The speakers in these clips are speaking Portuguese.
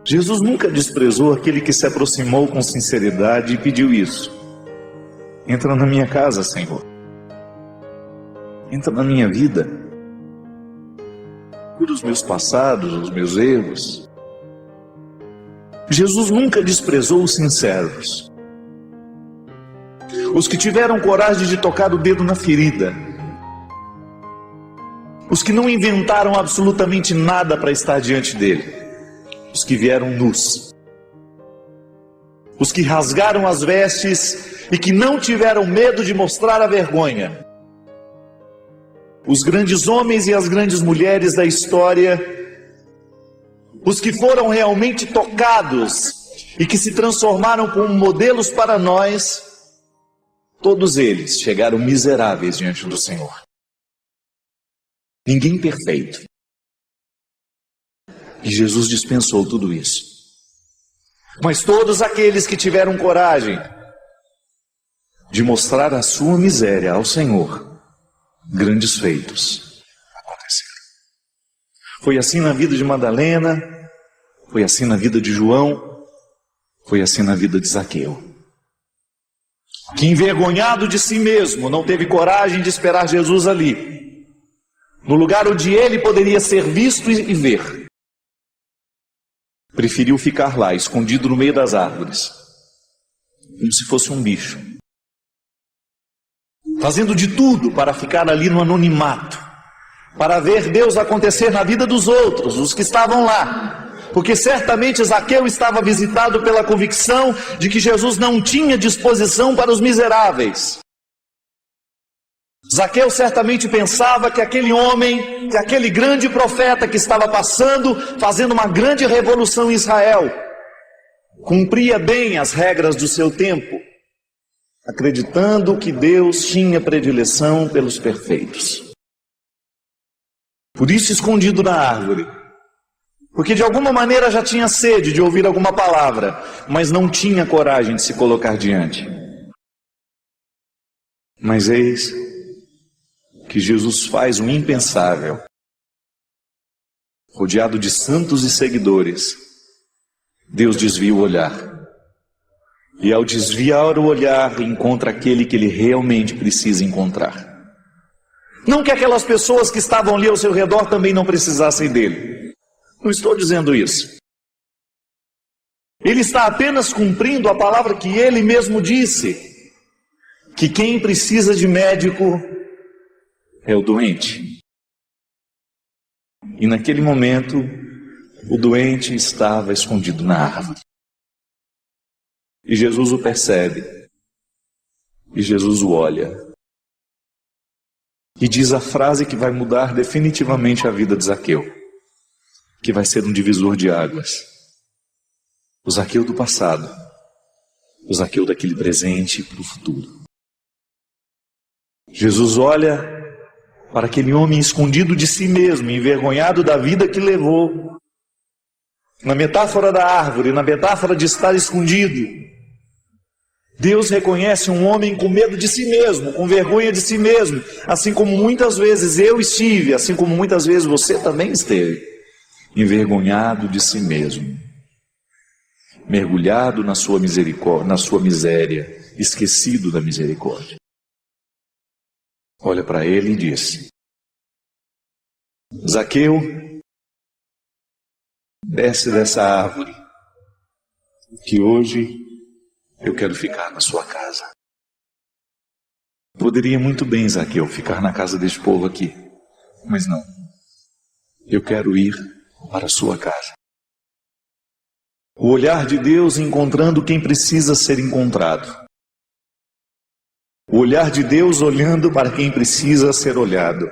Jesus nunca desprezou aquele que se aproximou com sinceridade e pediu isso. Entra na minha casa, Senhor. Entra na minha vida. Cura os meus passados, os meus erros. Jesus nunca desprezou os sinceros. Os que tiveram coragem de tocar o dedo na ferida. Os que não inventaram absolutamente nada para estar diante dele. Os que vieram nus. Os que rasgaram as vestes e que não tiveram medo de mostrar a vergonha. Os grandes homens e as grandes mulheres da história, os que foram realmente tocados e que se transformaram como modelos para nós, todos eles chegaram miseráveis diante do Senhor. Ninguém perfeito. E Jesus dispensou tudo isso. Mas todos aqueles que tiveram coragem de mostrar a sua miséria ao Senhor, grandes feitos aconteceram. Foi assim na vida de Madalena, foi assim na vida de João, foi assim na vida de Zaqueu, que envergonhado de si mesmo, não teve coragem de esperar Jesus ali, no lugar onde ele poderia ser visto e ver. Preferiu ficar lá, escondido no meio das árvores, como se fosse um bicho, fazendo de tudo para ficar ali no anonimato, para ver Deus acontecer na vida dos outros, os que estavam lá. Porque certamente Zaqueu estava visitado pela convicção de que Jesus não tinha disposição para os miseráveis. Zaqueu certamente pensava que aquele homem, que aquele grande profeta que estava passando, fazendo uma grande revolução em Israel, cumpria bem as regras do seu tempo, acreditando que Deus tinha predileção pelos perfeitos. Por isso, escondido na árvore, porque de alguma maneira já tinha sede de ouvir alguma palavra, mas não tinha coragem de se colocar diante. Mas eis que Jesus faz o impensável. Rodeado de santos e seguidores, Deus desvia o olhar. E ao desviar o olhar, encontra aquele que ele realmente precisa encontrar. Não que aquelas pessoas que estavam ali ao seu redor também não precisassem dele. Não estou dizendo isso. Ele está apenas cumprindo a palavra que ele mesmo disse, que quem precisa de médico é o doente. E naquele momento, o doente estava escondido na árvore. E Jesus o percebe. E Jesus o olha. E diz a frase que vai mudar definitivamente a vida de Zaqueu, que vai ser um divisor de águas. O Zaqueu do passado, o Zaqueu daquele presente para o futuro. Jesus olha para aquele homem escondido de si mesmo, envergonhado da vida que levou. Na metáfora da árvore, na metáfora de estar escondido, Deus reconhece um homem com medo de si mesmo, com vergonha de si mesmo, assim como muitas vezes eu estive, assim como muitas vezes você também esteve, envergonhado de si mesmo, mergulhado na sua misericórdia, na sua miséria, esquecido da misericórdia. Olha para ele e diz: Zaqueu, desce dessa árvore, que hoje eu quero ficar na sua casa. Poderia muito bem, Zaqueu, ficar na casa deste povo aqui, mas não. Eu quero ir para a sua casa. O olhar de Deus encontrando quem precisa ser encontrado. O olhar de Deus olhando para quem precisa ser olhado.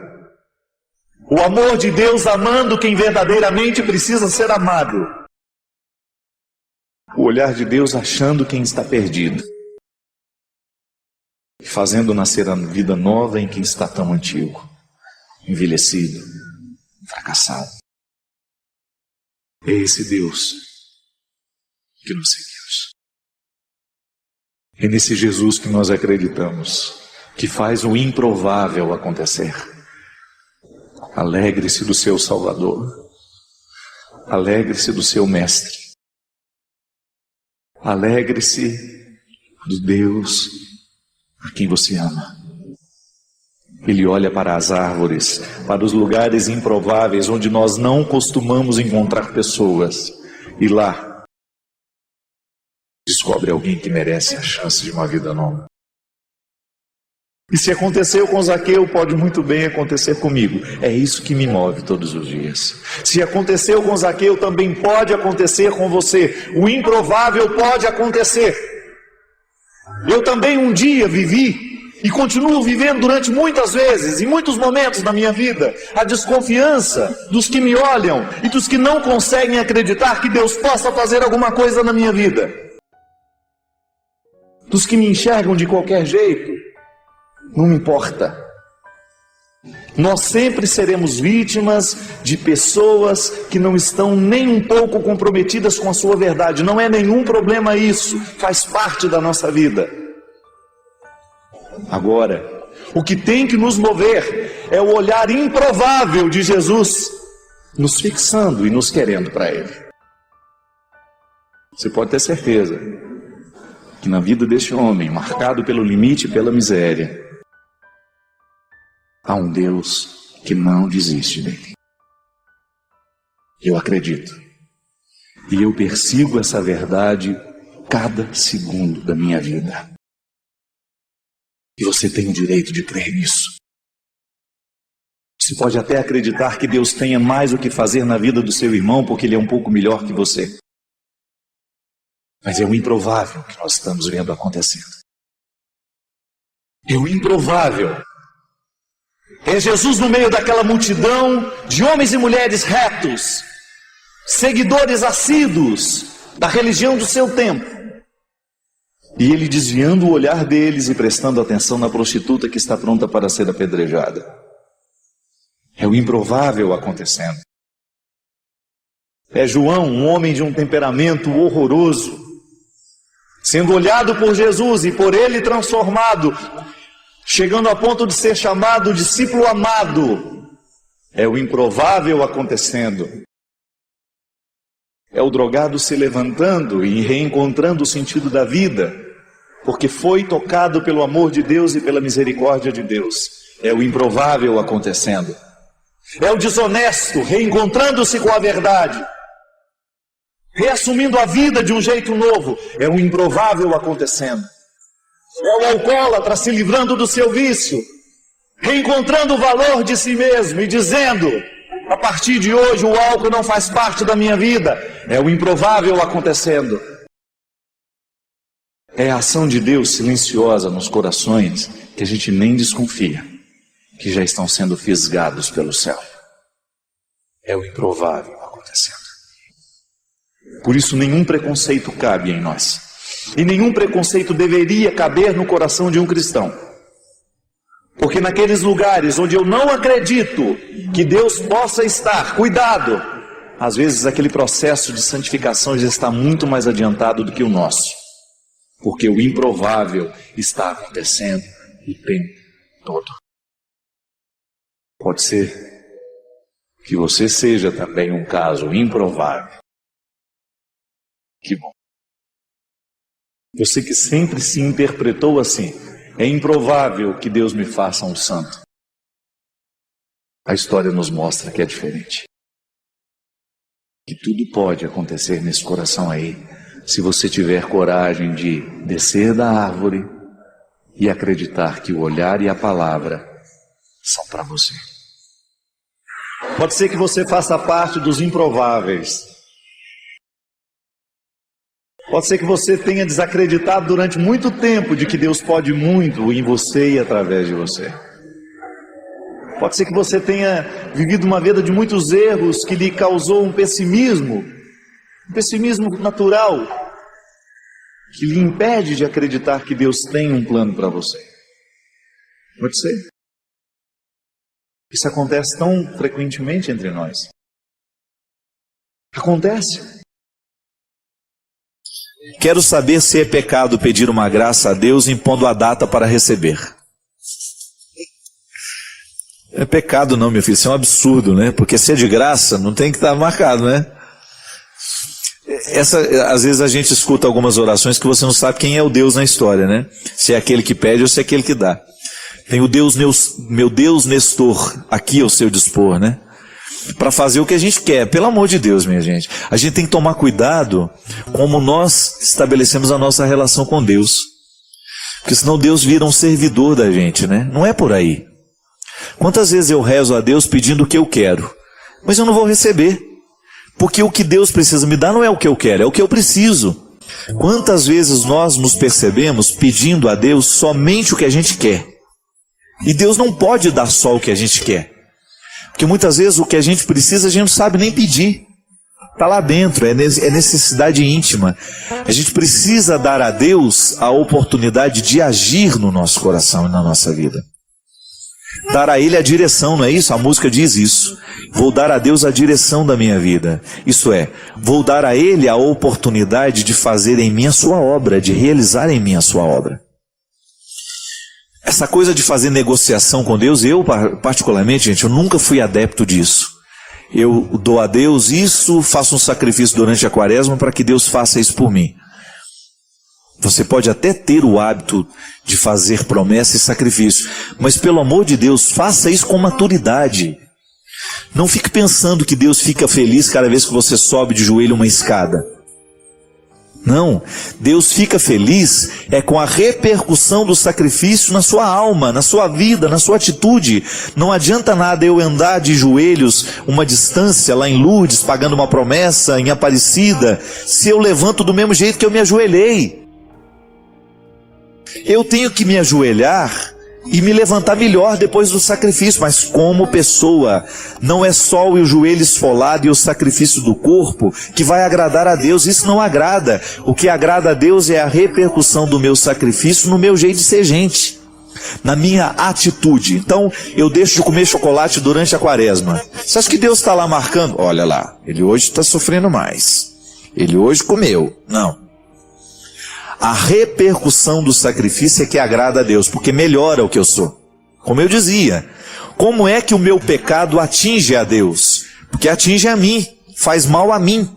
O amor de Deus amando quem verdadeiramente precisa ser amado. O olhar de Deus achando quem está perdido. E fazendo nascer a vida nova em quem está tão antigo, envelhecido, fracassado. É esse Deus que nós seguimos. É nesse Jesus que nós acreditamos, que faz o improvável acontecer. Alegre-se do seu Salvador. Alegre-se do seu Mestre. Alegre-se do Deus a quem você ama. Ele olha para as árvores, para os lugares improváveis onde nós não costumamos encontrar pessoas, e lá descobre alguém que merece a chance de uma vida nova. E se aconteceu com Zaqueu, pode muito bem acontecer comigo. É isso que me move todos os dias. Se aconteceu com Zaqueu, também pode acontecer com você. O improvável pode acontecer. Eu também um dia vivi e continuo vivendo durante muitas vezes, em muitos momentos da minha vida, a desconfiança dos que me olham e dos que não conseguem acreditar que Deus possa fazer alguma coisa na minha vida. Dos que me enxergam de qualquer jeito. Não importa. Nós sempre seremos vítimas de pessoas que não estão nem um pouco comprometidas com a sua verdade. Não é nenhum problema isso, faz parte da nossa vida. Agora, o que tem que nos mover é o olhar improvável de Jesus, nos fixando e nos querendo para Ele. Você pode ter certeza que na vida deste homem, marcado pelo limite e pela miséria, há um Deus que não desiste dele. Eu acredito. E eu persigo essa verdade cada segundo da minha vida. E você tem o direito de crer nisso. Você pode até acreditar que Deus tenha mais o que fazer na vida do seu irmão, porque ele é um pouco melhor que você. Mas é o improvável que nós estamos vendo acontecendo. É o improvável. É Jesus no meio daquela multidão de homens e mulheres retos, seguidores assíduos da religião do seu tempo. E ele desviando o olhar deles e prestando atenção na prostituta que está pronta para ser apedrejada. É o improvável acontecendo. É João, um homem de um temperamento horroroso, sendo olhado por Jesus e por ele transformado, chegando a ponto de ser chamado discípulo amado. É o improvável acontecendo. É o drogado se levantando e reencontrando o sentido da vida, porque foi tocado pelo amor de Deus e pela misericórdia de Deus. É o improvável acontecendo. É o desonesto reencontrando-se com a verdade, reassumindo a vida de um jeito novo. É o improvável acontecendo. É o alcoólatra se livrando do seu vício, reencontrando o valor de si mesmo e dizendo: a partir de hoje o álcool não faz parte da minha vida. É o improvável acontecendo. É a ação de Deus silenciosa nos corações que a gente nem desconfia que já estão sendo fisgados pelo céu. É o improvável acontecendo. Por isso nenhum preconceito cabe em nós. E nenhum preconceito deveria caber no coração de um cristão. Porque naqueles lugares onde eu não acredito que Deus possa estar, cuidado, às vezes aquele processo de santificação já está muito mais adiantado do que o nosso. Porque o improvável está acontecendo o tempo todo. Pode ser que você seja também um caso improvável. Que bom. Você que sempre se interpretou assim: é improvável que Deus me faça um santo. A história nos mostra que é diferente. Que tudo pode acontecer nesse coração aí, se você tiver coragem de descer da árvore e acreditar que o olhar e a palavra são para você. Pode ser que você faça parte dos improváveis. Pode ser que você tenha desacreditado durante muito tempo de que Deus pode muito em você e através de você. Pode ser que você tenha vivido uma vida de muitos erros que lhe causou um pessimismo natural, que lhe impede de acreditar que Deus tem um plano para você. Pode ser. Isso acontece tão frequentemente entre nós. Acontece. Quero saber se é pecado pedir uma graça a Deus impondo a data para receber. É pecado não, meu filho, isso é um absurdo, né? Porque se é de graça, não tem que estar marcado, né? Às vezes a gente escuta algumas orações que você não sabe quem é o Deus na história, né? Se é aquele que pede ou se é aquele que dá. Tem o Deus, meu Deus Nestor, aqui ao seu dispor, né? Para fazer o que a gente quer. Pelo amor de Deus, minha gente. A gente tem que tomar cuidado como nós estabelecemos a nossa relação com Deus. Porque senão Deus vira um servidor da gente, né? Não é por aí. Quantas vezes eu rezo a Deus pedindo o que eu quero, mas eu não vou receber. Porque o que Deus precisa me dar não é o que eu quero, é o que eu preciso. Quantas vezes nós nos percebemos pedindo a Deus somente o que a gente quer? E Deus não pode dar só o que a gente quer. Porque muitas vezes o que a gente precisa a gente não sabe nem pedir. Está lá dentro, é necessidade íntima. A gente precisa dar a Deus a oportunidade de agir no nosso coração e na nossa vida. Dar a Ele a direção, não é isso? A música diz isso. Vou dar a Deus a direção da minha vida. Isto é, vou dar a Ele a oportunidade de fazer em mim a sua obra, de realizar em mim a sua obra. Essa coisa de fazer negociação com Deus, eu particularmente, gente, eu nunca fui adepto disso. Eu dou a Deus isso, faço um sacrifício durante a quaresma para que Deus faça isso por mim. Você pode até ter o hábito de fazer promessa e sacrifício, mas pelo amor de Deus, faça isso com maturidade. Não fique pensando que Deus fica feliz cada vez que você sobe de joelho uma escada. Não, Deus fica feliz com a repercussão do sacrifício na sua alma, na sua vida, na sua atitude. Não adianta nada eu andar de joelhos uma distância lá em Lourdes, pagando uma promessa em Aparecida, se eu levanto do mesmo jeito que eu me ajoelhei. Eu tenho que me ajoelhar e me levantar melhor depois do sacrifício, mas como pessoa. Não é só o joelho esfolado e o sacrifício do corpo que vai agradar a Deus, isso não agrada. O que agrada a Deus é a repercussão do meu sacrifício no meu jeito de ser gente, na minha atitude. Então, eu deixo de comer chocolate durante a quaresma. Você acha que Deus está lá marcando? Olha lá, ele hoje está sofrendo mais. Ele hoje comeu. Não. A repercussão do sacrifício é que agrada a Deus, porque melhora o que eu sou. Como eu dizia, como é que o meu pecado atinge a Deus? Porque atinge a mim, faz mal a mim.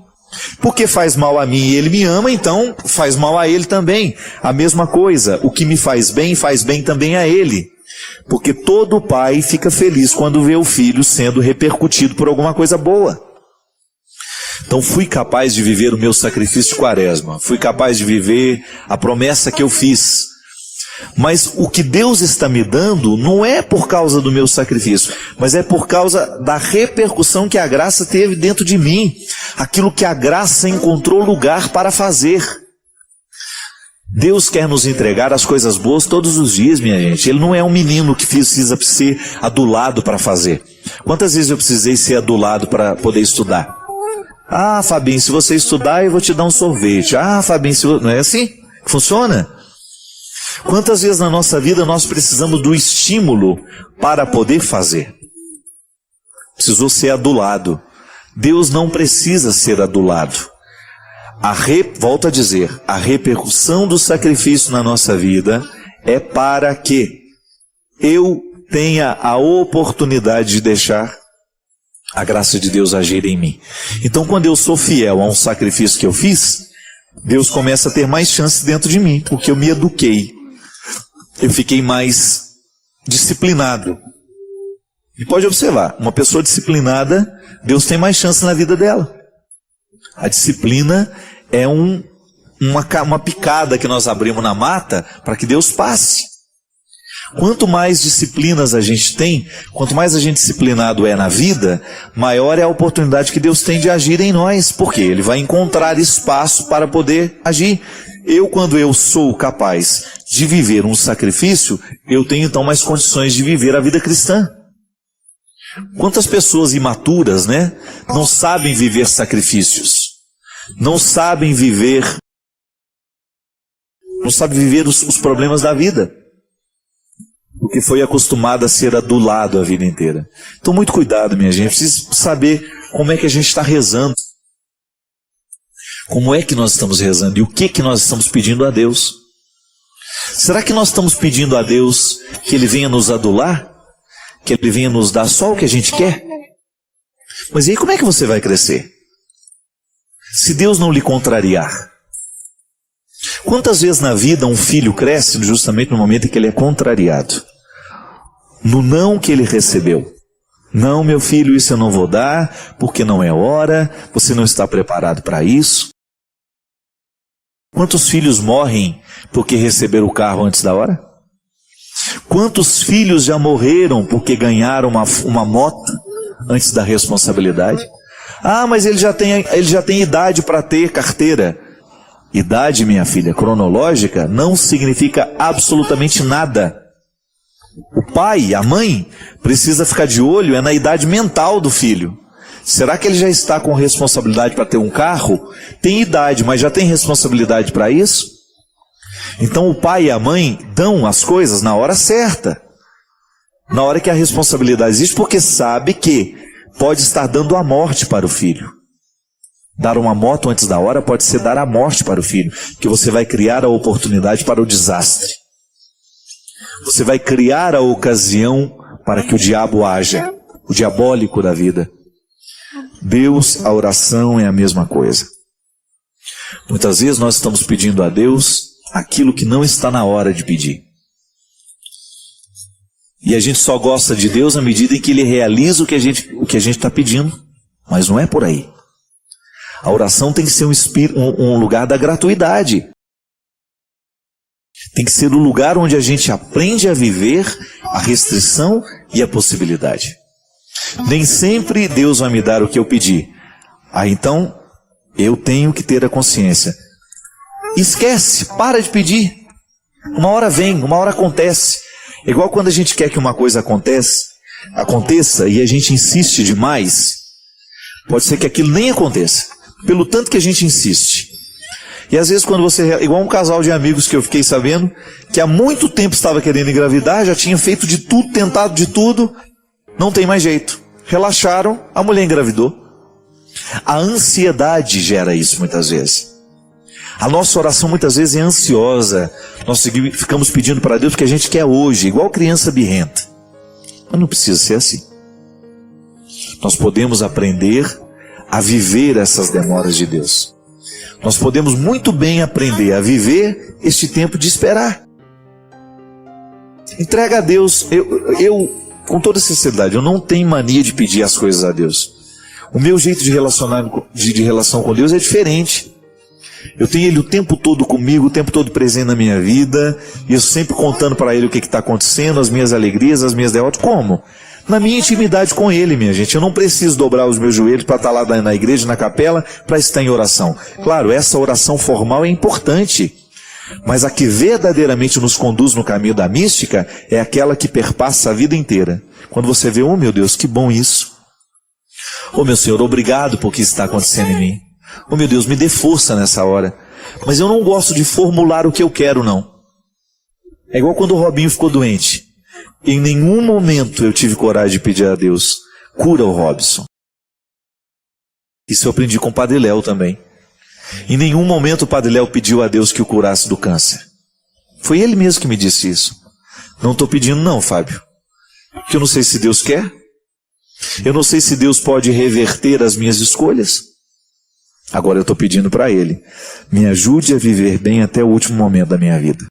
Porque faz mal a mim e Ele me ama, então faz mal a Ele também. A mesma coisa, o que me faz bem também a Ele. Porque todo pai fica feliz quando vê o filho sendo repercutido por alguma coisa boa. Então fui capaz de viver o meu sacrifício de quaresma, fui capaz de viver a promessa que eu fiz. Mas o que Deus está me dando não é por causa do meu sacrifício, mas é por causa da repercussão que a graça teve dentro de mim. Aquilo que a graça encontrou lugar para fazer. Deus quer nos entregar as coisas boas todos os dias, minha gente. Ele não é um menino que precisa ser adulado para fazer. Quantas vezes eu precisei ser adulado para poder estudar? Ah, Fabinho, se você estudar, eu vou te dar um sorvete. Ah, Fabinho, não é assim que funciona? Quantas vezes na nossa vida nós precisamos do estímulo para poder fazer? Precisou ser adulado. Deus não precisa ser adulado. Volto a dizer, a repercussão do sacrifício na nossa vida é para que eu tenha a oportunidade de deixar a graça de Deus agir em mim. Então, quando eu sou fiel a um sacrifício que eu fiz, Deus começa a ter mais chances dentro de mim, porque eu me eduquei. Eu fiquei mais disciplinado. E pode observar, uma pessoa disciplinada, Deus tem mais chance na vida dela. A disciplina é uma picada que nós abrimos na mata para que Deus passe. Quanto mais disciplinas a gente tem, quanto mais a gente disciplinado é na vida, maior é a oportunidade que Deus tem de agir em nós, porque Ele vai encontrar espaço para poder agir. Quando eu sou capaz de viver um sacrifício, eu tenho então mais condições de viver a vida cristã. Quantas pessoas imaturas, né, não sabem viver sacrifícios, não sabem viver os problemas da vida, porque foi acostumado a ser adulado a vida inteira. Então, muito cuidado, minha gente. Preciso saber como é que a gente está rezando. Como é que nós estamos rezando e o que nós estamos pedindo a Deus. Será que nós estamos pedindo a Deus que Ele venha nos adular? Que Ele venha nos dar só o que a gente quer? Mas e aí como é que você vai crescer? Se Deus não lhe contrariar. Quantas vezes na vida um filho cresce justamente no momento em que ele é contrariado? No não que ele recebeu. Não, meu filho, isso eu não vou dar, porque não é hora, você não está preparado para isso. Quantos filhos morrem porque receberam o carro antes da hora? Quantos filhos já morreram porque ganharam uma moto antes da responsabilidade? Ah, mas ele já tem idade para ter carteira. Idade, minha filha, cronológica, não significa absolutamente nada. O pai, a mãe, precisa ficar de olho na idade mental do filho. Será que ele já está com responsabilidade para ter um carro? Tem idade, mas já tem responsabilidade para isso? Então o pai e a mãe dão as coisas na hora certa. Na hora que a responsabilidade existe, porque sabe que pode estar dando a morte para o filho. Dar uma moto antes da hora pode ser dar a morte para o filho, que você vai criar a oportunidade para o desastre. Você vai criar a ocasião para que o diabo haja, o diabólico da vida. Deus, a oração é a mesma coisa. Muitas vezes nós estamos pedindo a Deus aquilo que não está na hora de pedir. E a gente só gosta de Deus à medida em que Ele realiza o que a gente está pedindo. Mas não é por aí. A oração tem que ser um lugar da gratuidade. Tem que ser o lugar onde a gente aprende a viver a restrição e a possibilidade. Nem sempre Deus vai me dar o que eu pedi. Então eu tenho que ter a consciência. Esquece, para de pedir. Uma hora vem, uma hora acontece. É igual quando a gente quer que uma coisa aconteça e a gente insiste demais. Pode ser que aquilo nem aconteça, pelo tanto que a gente insiste. E às vezes quando você... Igual um casal de amigos que eu fiquei sabendo, que há muito tempo estava querendo engravidar, já tinha feito de tudo, tentado de tudo, não tem mais jeito. Relaxaram, a mulher engravidou. A ansiedade gera isso muitas vezes. A nossa oração muitas vezes é ansiosa. Nós ficamos pedindo para Deus o que a gente quer hoje, igual criança birrenta. Mas não precisa ser assim. Nós podemos aprender a viver essas demoras de Deus. Nós podemos muito bem aprender a viver este tempo de esperar. Entrega a Deus. Eu, com toda sinceridade, eu não tenho mania de pedir as coisas a Deus. O meu jeito de relação com Deus é diferente. Eu tenho Ele o tempo todo comigo, o tempo todo presente na minha vida, e eu sempre contando para Ele o que está acontecendo, as minhas alegrias, as minhas derrotas. Como? Na minha intimidade com Ele, minha gente. Eu não preciso dobrar os meus joelhos para estar lá na igreja, na capela, para estar em oração. Claro, essa oração formal é importante, mas a que verdadeiramente nos conduz no caminho da mística é aquela que perpassa a vida inteira. Quando você vê, oh meu Deus, que bom isso. Oh meu Senhor, obrigado por que está acontecendo em mim. Oh meu Deus, me dê força nessa hora. Mas eu não gosto de formular o que eu quero, não. É igual quando o Robinho ficou doente. Em nenhum momento eu tive coragem de pedir a Deus, cura o Robson. Isso eu aprendi com o Padre Léo também. Em nenhum momento o Padre Léo pediu a Deus que o curasse do câncer. Foi ele mesmo que me disse isso. Não estou pedindo não, Fábio. Porque eu não sei se Deus quer. Eu não sei se Deus pode reverter as minhas escolhas. Agora eu estou pedindo para Ele, me ajude a viver bem até o último momento da minha vida.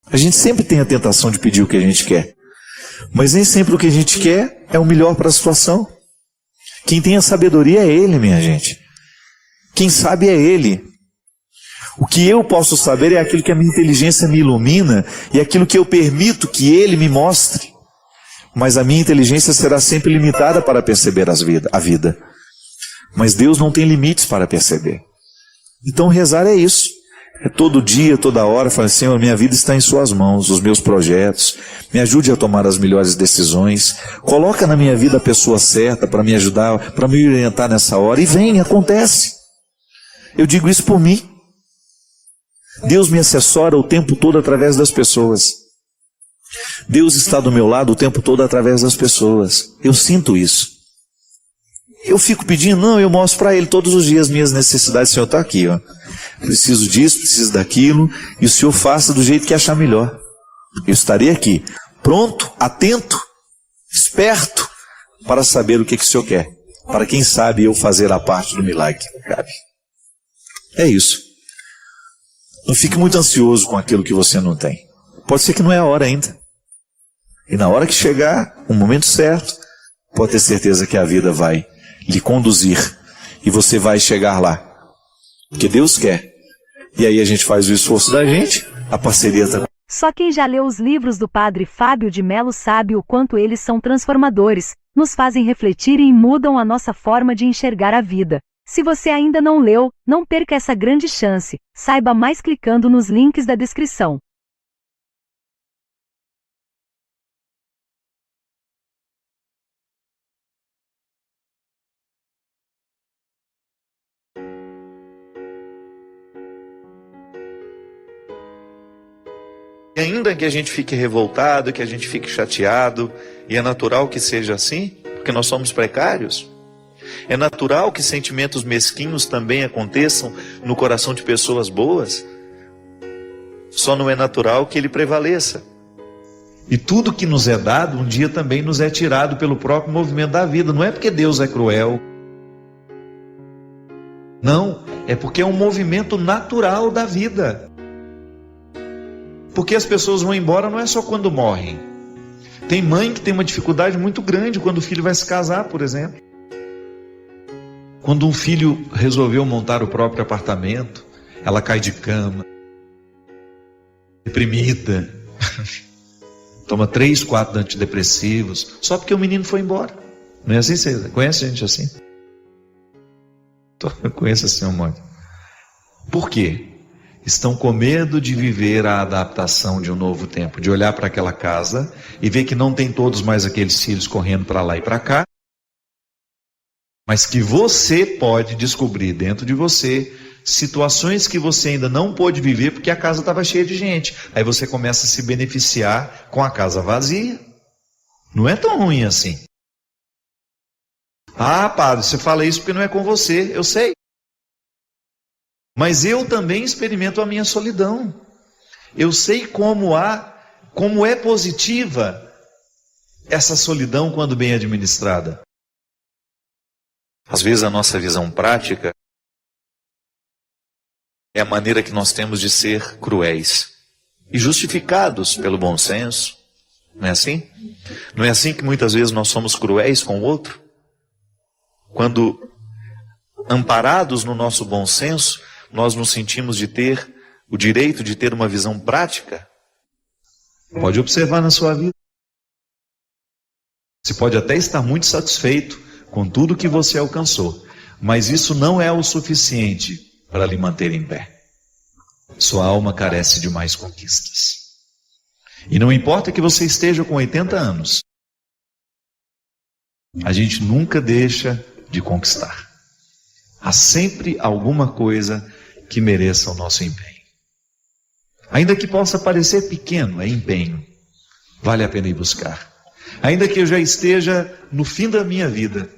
A gente sempre tem a tentação de pedir o que a gente quer, mas nem sempre o que a gente quer é o melhor para a situação. Quem tem a sabedoria é Ele, minha gente. Quem sabe é Ele. O que eu posso saber é aquilo que a minha inteligência me ilumina e aquilo que eu permito que Ele me mostre. Mas a minha inteligência será sempre limitada para perceber a vida. Mas Deus não tem limites para perceber. Então rezar é isso. É todo dia, toda hora, falar, Senhor, minha vida está em suas mãos, os meus projetos, me ajude a tomar as melhores decisões, coloca na minha vida a pessoa certa para me ajudar, para me orientar nessa hora, e vem, acontece. Eu digo isso por mim. Deus me assessora o tempo todo através das pessoas. Deus está do meu lado o tempo todo através das pessoas. Eu sinto isso. Eu fico pedindo, não, eu mostro para Ele todos os dias minhas necessidades. O Senhor está aqui, ó. Preciso disso, preciso daquilo, e o Senhor faça do jeito que achar melhor. Eu estarei aqui, pronto, atento, esperto, para saber o que o Senhor quer. para quem sabe eu fazer a parte do milagre que me cabe. É isso. Não fique muito ansioso com aquilo que você não tem. Pode ser que não é a hora ainda. E na hora que chegar o momento certo, pode ter certeza que a vida vai lhe conduzir e você vai chegar lá. Porque Deus quer. E aí a gente faz o esforço da gente, a parceria está. Só quem já leu os livros do Padre Fábio de Mello sabe o quanto eles são transformadores, nos fazem refletir e mudam a nossa forma de enxergar a vida. Se você ainda não leu, não perca essa grande chance. Saiba mais clicando nos links da descrição. E ainda que a gente fique revoltado, que a gente fique chateado, e é natural que seja assim, porque nós somos precários. É natural que sentimentos mesquinhos também aconteçam no coração de pessoas boas. Só não é natural que ele prevaleça. E tudo que nos é dado, um dia também nos é tirado pelo próprio movimento da vida. Não é porque Deus é cruel. Não, é porque é um movimento natural da vida. Porque as pessoas vão embora não é só quando morrem. Tem mãe que tem uma dificuldade muito grande quando o filho vai se casar, por exemplo. Quando um filho resolveu montar o próprio apartamento, ela cai de cama, deprimida, toma 3, 4 antidepressivos, só porque o menino foi embora. Não é assim, você conhece gente assim? Eu conheço assim um monte. Por quê? Estão com medo de viver a adaptação de um novo tempo, de olhar para aquela casa e ver que não tem todos mais aqueles filhos correndo para lá e para cá, mas que você pode descobrir dentro de você situações que você ainda não pôde viver porque a casa estava cheia de gente. Aí você começa a se beneficiar com a casa vazia. Não é tão ruim assim. Ah, padre, você fala isso porque não é com você, eu sei. Mas eu também experimento a minha solidão. Eu sei como é positiva essa solidão quando bem administrada. Às vezes a nossa visão prática é a maneira que nós temos de ser cruéis e justificados pelo bom senso. Não é assim? Não é assim que muitas vezes nós somos cruéis com o outro? Quando amparados no nosso bom senso, nós nos sentimos de ter o direito de ter uma visão prática. Pode observar na sua vida. Você pode até estar muito satisfeito com tudo que você alcançou, mas isso não é o suficiente para lhe manter em pé. Sua alma carece de mais conquistas. E não importa que você esteja com 80 anos, a gente nunca deixa de conquistar. Há sempre alguma coisa que mereça o nosso empenho. Ainda que possa parecer pequeno, é empenho. Vale a pena ir buscar. Ainda que eu já esteja no fim da minha vida,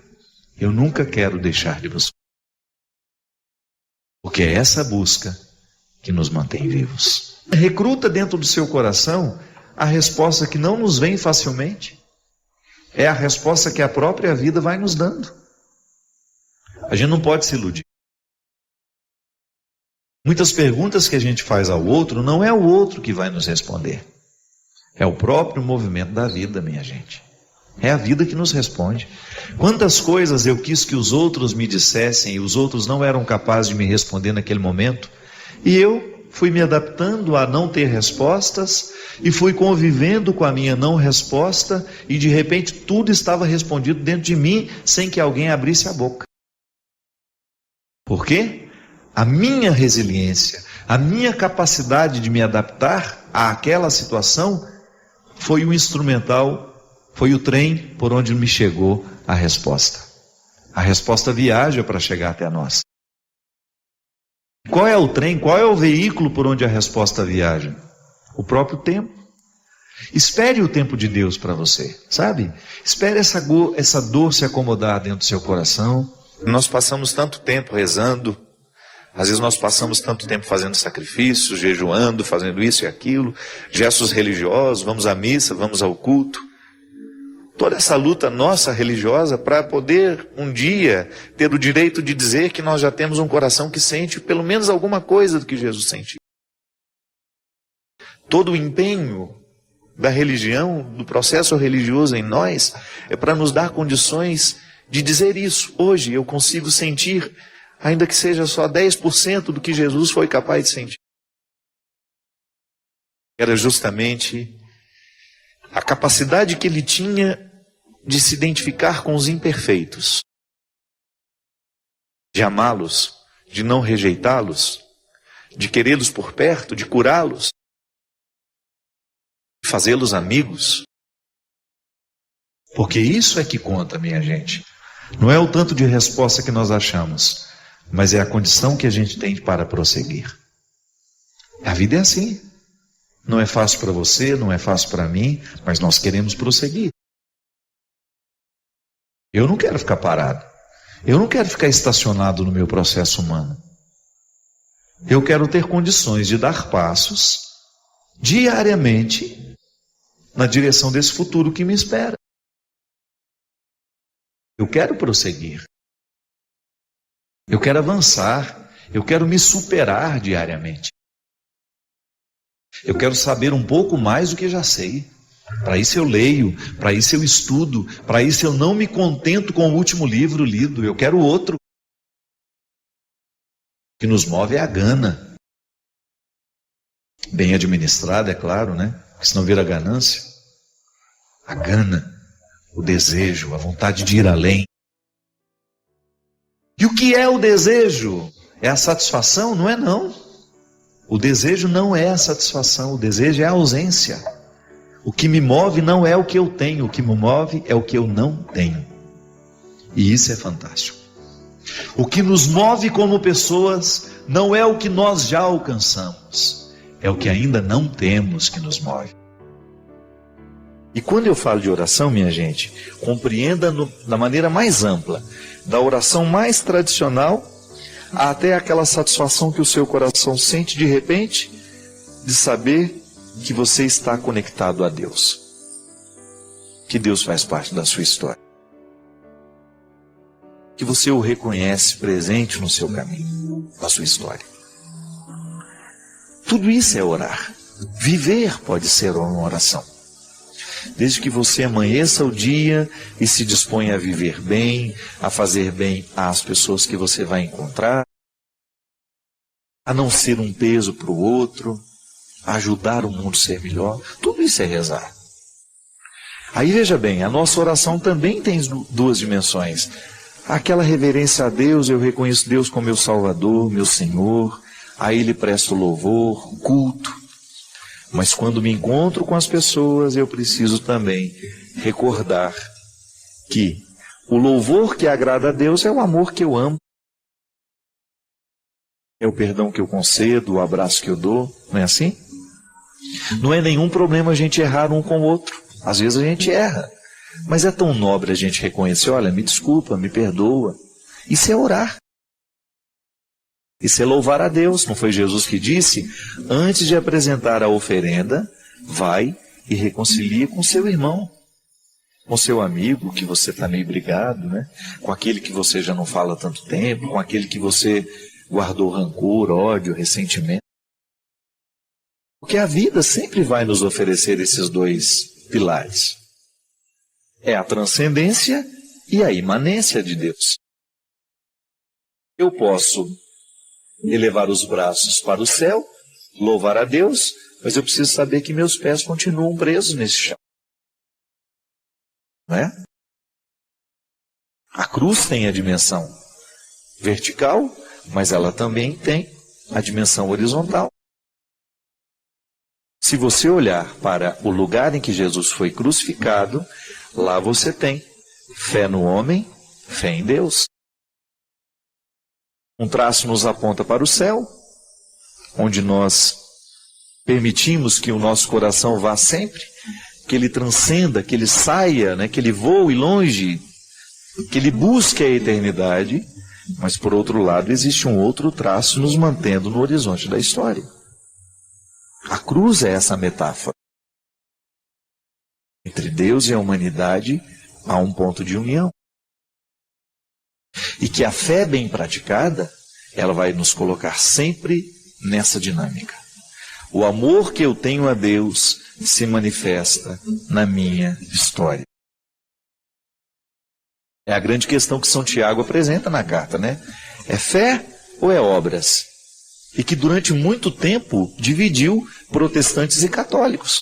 eu nunca quero deixar de buscar. Porque é essa busca que nos mantém vivos. Recruta dentro do seu coração a resposta que não nos vem facilmente. É a resposta que a própria vida vai nos dando. A gente não pode se iludir. Muitas perguntas que a gente faz ao outro, não é o outro que vai nos responder. É o próprio movimento da vida, minha gente. É a vida que nos responde. Quantas coisas eu quis que os outros me dissessem e os outros não eram capazes de me responder naquele momento, e eu fui me adaptando a não ter respostas e fui convivendo com a minha não resposta e de repente tudo estava respondido dentro de mim sem que alguém abrisse a boca. Por quê? A minha resiliência, a minha capacidade de me adaptar àquela situação foi o instrumental, foi o trem por onde me chegou a resposta. A resposta viaja para chegar até nós. Qual é o trem, qual é o veículo por onde a resposta viaja? O próprio tempo. Espere o tempo de Deus para você, sabe? Espere essa dor se acomodar dentro do seu coração. Nós passamos tanto tempo rezando, às vezes nós passamos tanto tempo fazendo sacrifícios, jejuando, fazendo isso e aquilo, gestos religiosos, vamos à missa, vamos ao culto. toda essa luta nossa religiosa para poder um dia ter o direito de dizer que nós já temos um coração que sente pelo menos alguma coisa do que Jesus sentiu. Todo o empenho da religião, do processo religioso em nós, é para nos dar condições de dizer isso. Hoje eu consigo sentir, ainda que seja só 10% do que Jesus foi capaz de sentir. Era justamente a capacidade que ele tinha de se identificar com os imperfeitos, de amá-los, de não rejeitá-los, de querê-los por perto, de curá-los, de fazê-los amigos. Porque isso é que conta, minha gente. Não é o tanto de resposta que nós achamos, mas é a condição que a gente tem para prosseguir. A vida é assim. Não é fácil para você, não é fácil para mim, mas nós queremos prosseguir. Eu não quero ficar parado. Eu não quero ficar estacionado no meu processo humano. Eu quero ter condições de dar passos diariamente na direção desse futuro que me espera. Eu quero prosseguir. Eu quero avançar. Eu quero me superar diariamente. Eu quero saber um pouco mais do que já sei. Para isso eu leio, para isso eu estudo, para isso eu não me contento com o último livro lido, eu quero outro. O que nos move é a gana. Bem administrada, é claro, né? Porque senão vira ganância. A gana, o desejo, a vontade de ir além. E o que é o desejo? É a satisfação? Não é não. O desejo não é a satisfação, o desejo é a ausência. O que me move não é o que eu tenho, o que me move é o que eu não tenho. E isso é fantástico. O que nos move como pessoas não é o que nós já alcançamos, é o que ainda não temos que nos move. E quando eu falo de oração, minha gente, compreenda da maneira mais ampla, da oração mais tradicional até aquela satisfação que o seu coração sente de repente, de saber que você está conectado a Deus. Que Deus faz parte da sua história. Que você o reconhece presente no seu caminho, na sua história. Tudo isso é orar. Viver pode ser uma oração. Desde que você amanheça o dia e se disponha a viver bem, a fazer bem às pessoas que você vai encontrar, a não ser um peso para o outro, a ajudar o mundo a ser melhor, tudo isso é rezar. Aí veja bem, a nossa oração também tem duas dimensões. Aquela reverência a Deus, eu reconheço Deus como meu Salvador, meu Senhor, a Ele presto louvor, culto. Mas quando me encontro com as pessoas, eu preciso também recordar que o louvor que agrada a Deus é o amor que eu amo. É o perdão que eu concedo, o abraço que eu dou, não é assim? Não é nenhum problema a gente errar um com o outro. Às vezes a gente erra, mas é tão nobre a gente reconhecer, olha, me desculpa, me perdoa. Isso é orar. Isso é louvar a Deus. Não foi Jesus que disse? Antes de apresentar a oferenda, vai e reconcilia com seu irmão, com seu amigo que você está meio brigado, né? Com aquele que você já não fala há tanto tempo, com aquele que você guardou rancor, ódio, ressentimento. Porque a vida sempre vai nos oferecer esses dois pilares. É a transcendência e a imanência de Deus. Eu posso elevar os braços para o céu, louvar a Deus, mas eu preciso saber que meus pés continuam presos nesse chão. Não é? A cruz tem a dimensão vertical, mas ela também tem a dimensão horizontal. Se você olhar para o lugar em que Jesus foi crucificado, lá você tem fé no homem, fé em Deus. Um traço nos aponta para o céu, onde nós permitimos que o nosso coração vá sempre, que ele transcenda, que ele saia, né, que ele voe longe, que ele busque a eternidade. Mas por outro lado existe um outro traço nos mantendo no horizonte da história. A cruz é essa metáfora entre Deus e a humanidade a um ponto de união. E que a fé bem praticada, ela vai nos colocar sempre nessa dinâmica. O amor que eu tenho a Deus se manifesta na minha história. É a grande questão que São Tiago apresenta na carta, né? É fé ou é obras? E que durante muito tempo dividiu protestantes e católicos.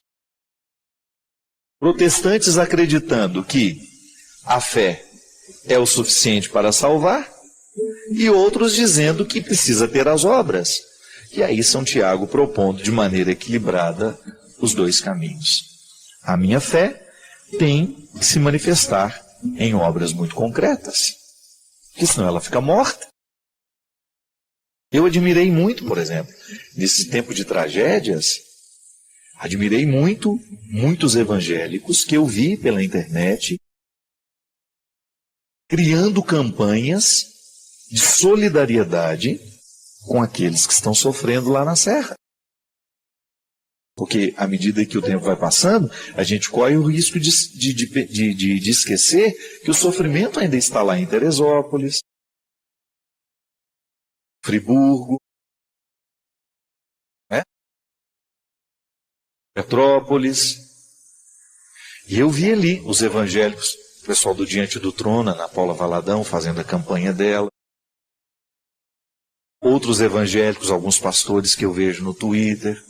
Protestantes acreditando que a fé é o suficiente para salvar, e outros dizendo que precisa ter as obras. E aí São Tiago propondo de maneira equilibrada os dois caminhos. A minha fé tem que se manifestar em obras muito concretas, porque senão ela fica morta. Eu admirei muito, por exemplo, nesse tempo de tragédias, admirei muito muitos evangélicos que eu vi pela internet criando campanhas de solidariedade com aqueles que estão sofrendo lá na serra. Porque à medida que o tempo vai passando, a gente corre o risco de esquecer que o sofrimento ainda está lá em Teresópolis, Friburgo, né? Petrópolis. E eu vi ali os evangélicos, o pessoal do Diante do Trono, Ana Paula Valadão, fazendo a campanha dela. Outros evangélicos, alguns pastores que eu vejo no Twitter.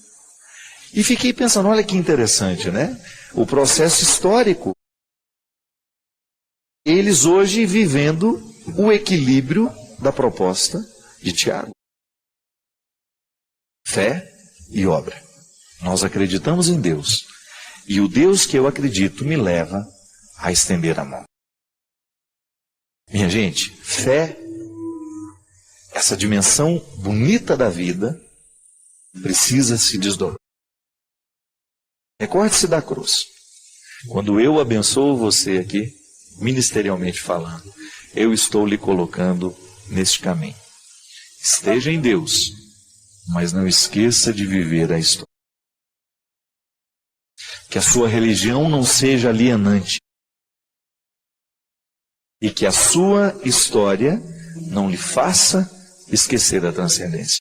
E fiquei pensando, olha que interessante, né? O processo histórico. Eles hoje vivendo o equilíbrio da proposta de Tiago. Fé e obra. Nós acreditamos em Deus. E o Deus que eu acredito me leva a estender a mão. Minha gente, fé, essa dimensão bonita da vida, precisa se desdobrar. Recorde-se da cruz. Quando eu abençoo você aqui, ministerialmente falando, eu estou lhe colocando neste caminho. Esteja em Deus, mas não esqueça de viver a história. Que a sua religião não seja alienante. E que a sua história não lhe faça esquecer da transcendência.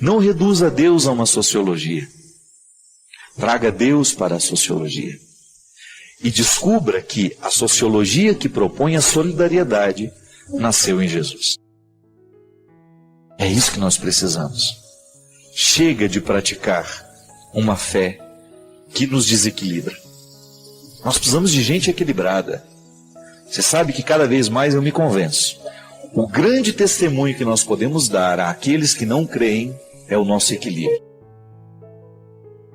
Não reduza Deus a uma sociologia. Traga Deus para a sociologia. E descubra que a sociologia que propõe a solidariedade nasceu em Jesus. É isso que nós precisamos. Chega de praticar uma fé que nos desequilibra. Nós precisamos de gente equilibrada. Você sabe que cada vez mais eu me convenço. O grande testemunho que nós podemos dar àqueles que não creem é o nosso equilíbrio.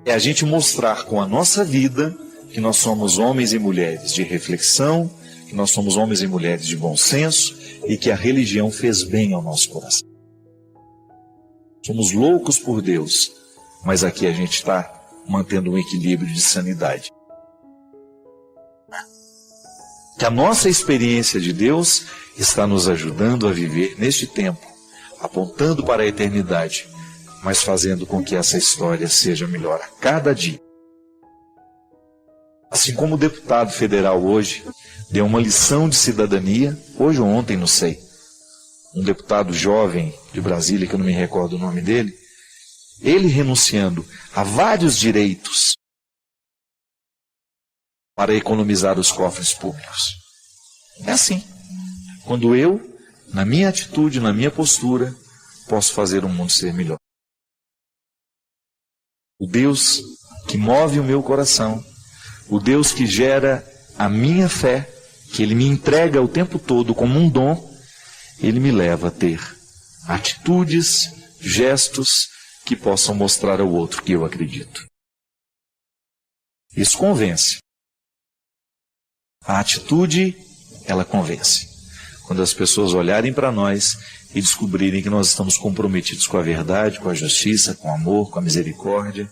É a gente mostrar com a nossa vida que nós somos homens e mulheres de reflexão, que nós somos homens e mulheres de bom senso e que a religião fez bem ao nosso coração. Somos loucos por Deus, mas aqui a gente está mantendo um equilíbrio de sanidade. Que a nossa experiência de Deus está nos ajudando a viver neste tempo, apontando para a eternidade, mas fazendo com que essa história seja melhor a cada dia. Assim como o deputado federal hoje deu uma lição de cidadania, hoje ou ontem, não sei, um deputado jovem de Brasília, que eu não me recordo o nome dele, ele renunciando a vários direitos para economizar os cofres públicos. É assim. Quando eu, na minha atitude, na minha postura, posso fazer o mundo ser melhor. O Deus que move o meu coração, o Deus que gera a minha fé, que Ele me entrega o tempo todo como um dom, Ele me leva a ter atitudes, gestos que possam mostrar ao outro que eu acredito. Isso convence. A atitude, ela convence. Quando as pessoas olharem para nós e descobrirem que nós estamos comprometidos com a verdade, com a justiça, com o amor, com a misericórdia,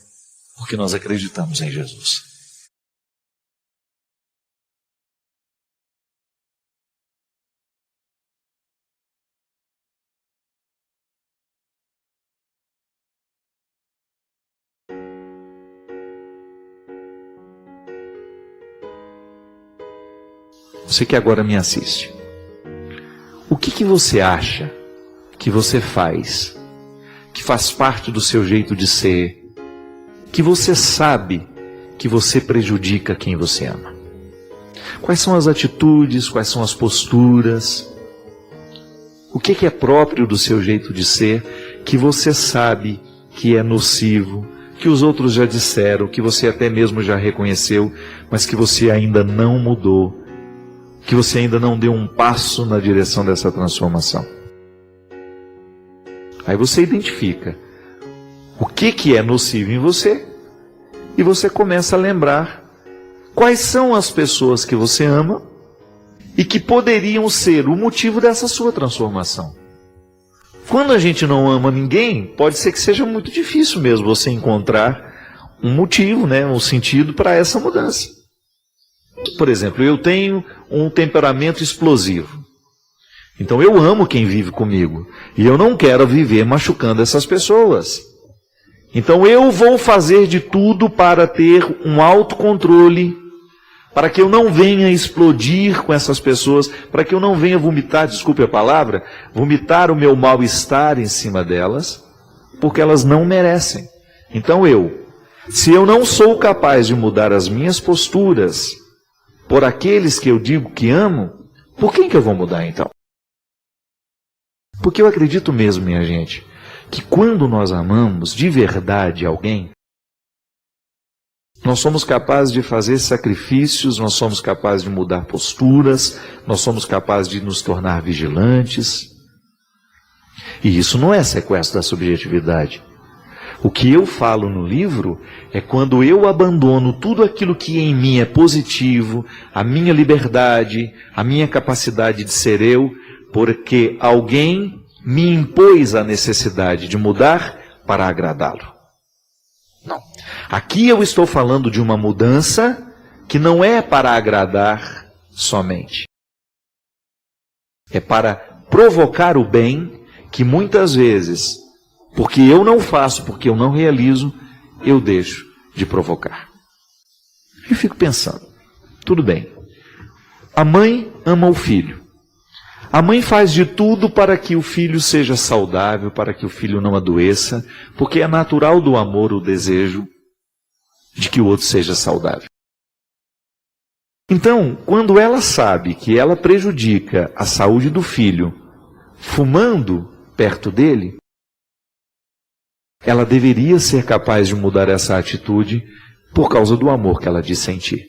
porque nós acreditamos em Jesus. você que agora me assiste, o que você acha que você faz, que faz parte do seu jeito de ser, que você sabe que você prejudica quem você ama? Quais são as atitudes, quais são as posturas? O que é próprio do seu jeito de ser, que você sabe que é nocivo, que os outros já disseram, que você até mesmo já reconheceu, mas que você ainda não mudou, que você ainda não deu um passo na direção dessa transformação? Aí você identifica o que é nocivo em você e você começa a lembrar quais são as pessoas que você ama e que poderiam ser o motivo dessa sua transformação. Quando a gente não ama ninguém, pode ser que seja muito difícil mesmo você encontrar um motivo, um sentido para essa mudança. Por exemplo, eu tenho um temperamento explosivo. Então eu amo quem vive comigo e eu não quero viver machucando essas pessoas. Então eu vou fazer de tudo para ter um autocontrole, para que eu não venha explodir com essas pessoas, para que eu não venha vomitar, desculpe a palavra, vomitar o meu mal-estar em cima delas, porque elas não merecem. Então se eu não sou capaz de mudar as minhas posturas por aqueles que eu digo que amo, por quem que eu vou mudar então? Porque eu acredito mesmo, minha gente, que quando nós amamos de verdade alguém, nós somos capazes de fazer sacrifícios, nós somos capazes de mudar posturas, nós somos capazes de nos tornar vigilantes. E isso não é sequestro da subjetividade. O que eu falo no livro é quando eu abandono tudo aquilo que em mim é positivo, a minha liberdade, a minha capacidade de ser eu, porque alguém me impôs a necessidade de mudar para agradá-lo. Não. Aqui eu estou falando de uma mudança que não é para agradar somente. É para provocar o bem que muitas vezes, porque eu não faço, porque eu não realizo, eu deixo de provocar. Eu fico pensando, tudo bem, a mãe ama o filho. A mãe faz de tudo para que o filho seja saudável, para que o filho não adoeça, porque é natural do amor o desejo de que o outro seja saudável. Então, quando ela sabe que ela prejudica a saúde do filho fumando perto dele, ela deveria ser capaz de mudar essa atitude por causa do amor que ela diz sentir.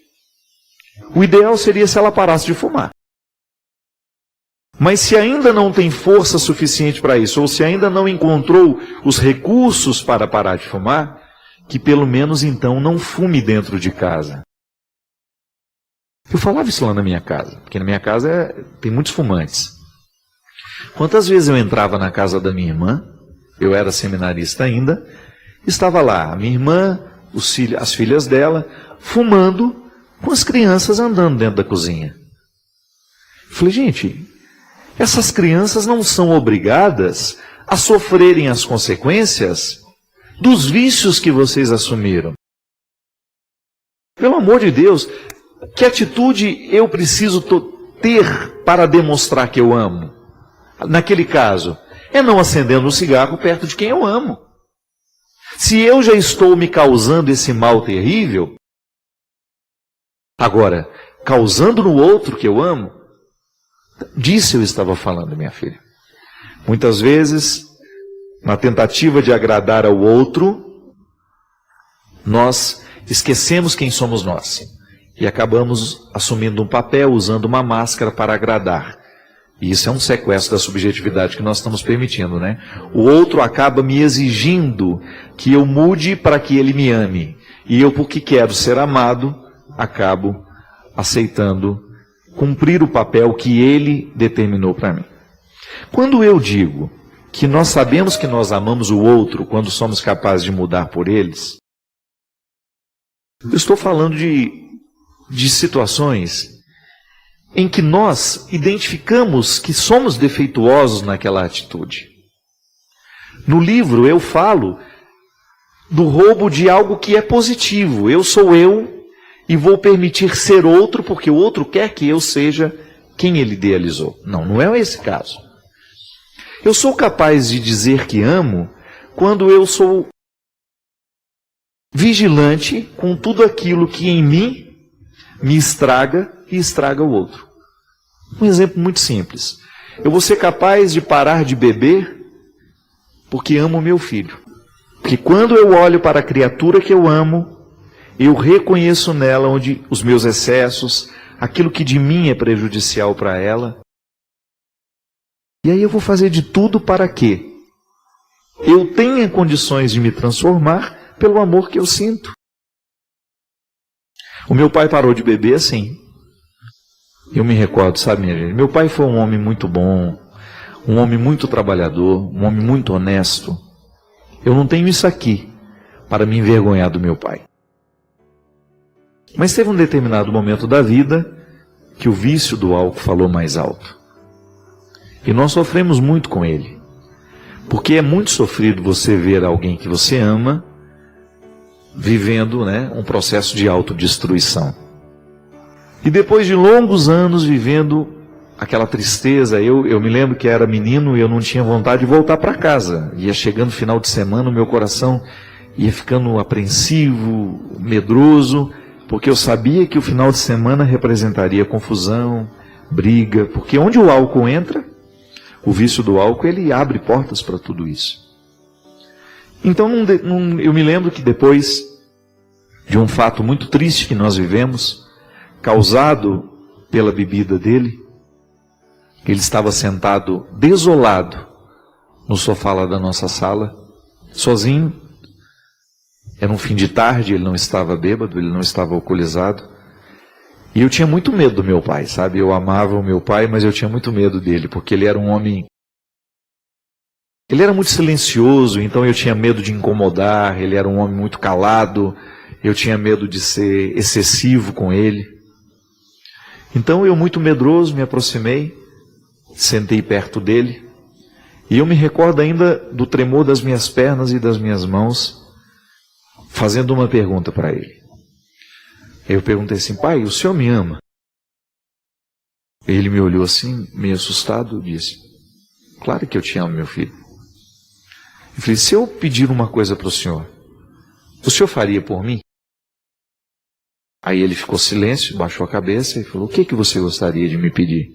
O ideal seria se ela parasse de fumar. Mas se ainda não tem força suficiente para isso, ou se ainda não encontrou os recursos para parar de fumar, que pelo menos então não fume dentro de casa. Eu falava isso lá na minha casa, porque na minha casa tem muitos fumantes. Quantas vezes eu entrava na casa da minha irmã, eu era seminarista ainda, estava lá a minha irmã, as filhas dela, fumando, com as crianças andando dentro da cozinha. Eu falei, gente, essas crianças não são obrigadas a sofrerem as consequências dos vícios que vocês assumiram. Pelo amor de Deus, que atitude eu preciso ter para demonstrar que eu amo? Naquele caso, é não acendendo um cigarro perto de quem eu amo. Se eu já estou me causando esse mal terrível, agora, causando no outro que eu amo, disso eu estava falando, minha filha. Muitas vezes, na tentativa de agradar ao outro, nós esquecemos quem somos nós. E acabamos assumindo um papel, usando uma máscara para agradar. E isso é um sequestro da subjetividade que nós estamos permitindo, né? O outro acaba me exigindo que eu mude para que ele me ame. E eu, porque quero ser amado, acabo aceitando cumprir o papel que ele determinou para mim. Quando eu digo que nós sabemos que nós amamos o outro quando somos capazes de mudar por eles, eu estou falando de situações em que nós identificamos que somos defeituosos naquela atitude. No livro eu falo do roubo de algo que é positivo. Eu sou eu e vou permitir ser outro porque o outro quer que eu seja quem ele idealizou. Não, não é esse caso. Eu sou capaz de dizer que amo quando eu sou vigilante com tudo aquilo que em mim me estraga e estraga o outro. Um exemplo muito simples. Eu vou ser capaz de parar de beber porque amo meu filho. Porque quando eu olho para a criatura que eu amo, eu reconheço nela onde os meus excessos, aquilo que de mim é prejudicial para ela. E aí eu vou fazer de tudo para que eu tenha condições de me transformar pelo amor que eu sinto. O meu pai parou de beber assim. Eu me recordo, sabe, minha gente? Meu pai foi um homem muito bom, um homem muito trabalhador, um homem muito honesto. Eu não tenho isso aqui para me envergonhar do meu pai. Mas teve um determinado momento da vida que o vício do álcool falou mais alto. E nós sofremos muito com ele. Porque é muito sofrido você ver alguém que você ama vivendo, um processo de autodestruição. E depois de longos anos vivendo aquela tristeza, eu me lembro que era menino e eu não tinha vontade de voltar para casa. Ia chegando o final de semana, o meu coração ia ficando apreensivo, medroso, porque eu sabia que o final de semana representaria confusão, briga, porque onde o álcool entra, o vício do álcool, ele abre portas para tudo isso. Então eu me lembro que depois de um fato muito triste que nós vivemos, causado pela bebida dele, ele estava sentado desolado no sofá lá da nossa sala, sozinho. Era um fim de tarde, ele não estava bêbado, ele não estava alcoolizado. E eu tinha muito medo do meu pai, sabe? Eu amava o meu pai, mas eu tinha muito medo dele, porque ele era um homem... Ele era muito silencioso, então eu tinha medo de incomodar, ele era um homem muito calado, eu tinha medo de ser excessivo com ele. Então eu, muito medroso, me aproximei, sentei perto dele, e eu me recordo ainda do tremor das minhas pernas e das minhas mãos, fazendo uma pergunta para ele. Eu perguntei assim: pai, o senhor me ama? Ele me olhou assim, meio assustado, e disse: claro que eu te amo, meu filho. Eu falei: se eu pedir uma coisa para o senhor faria por mim? Aí ele ficou silêncio, baixou a cabeça e falou: o que você gostaria de me pedir?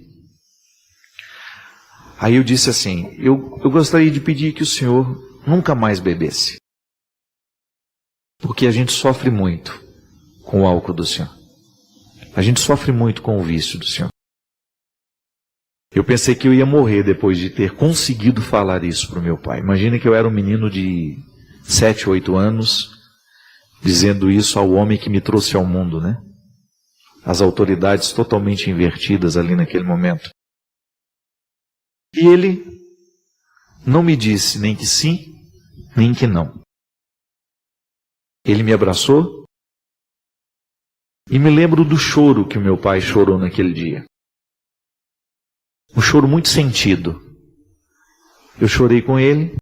Aí eu disse assim: eu gostaria de pedir que o senhor nunca mais bebesse. Porque a gente sofre muito com o álcool do senhor. A gente sofre muito com o vício do senhor. Eu pensei que eu ia morrer depois de ter conseguido falar isso para o meu pai. Imagina que eu era um menino de 7, 8 anos, dizendo isso ao homem que me trouxe ao mundo, As autoridades totalmente invertidas ali naquele momento. E ele não me disse nem que sim, nem que não. Ele me abraçou e me lembro do choro que o meu pai chorou naquele dia. Um choro muito sentido. Eu chorei com ele,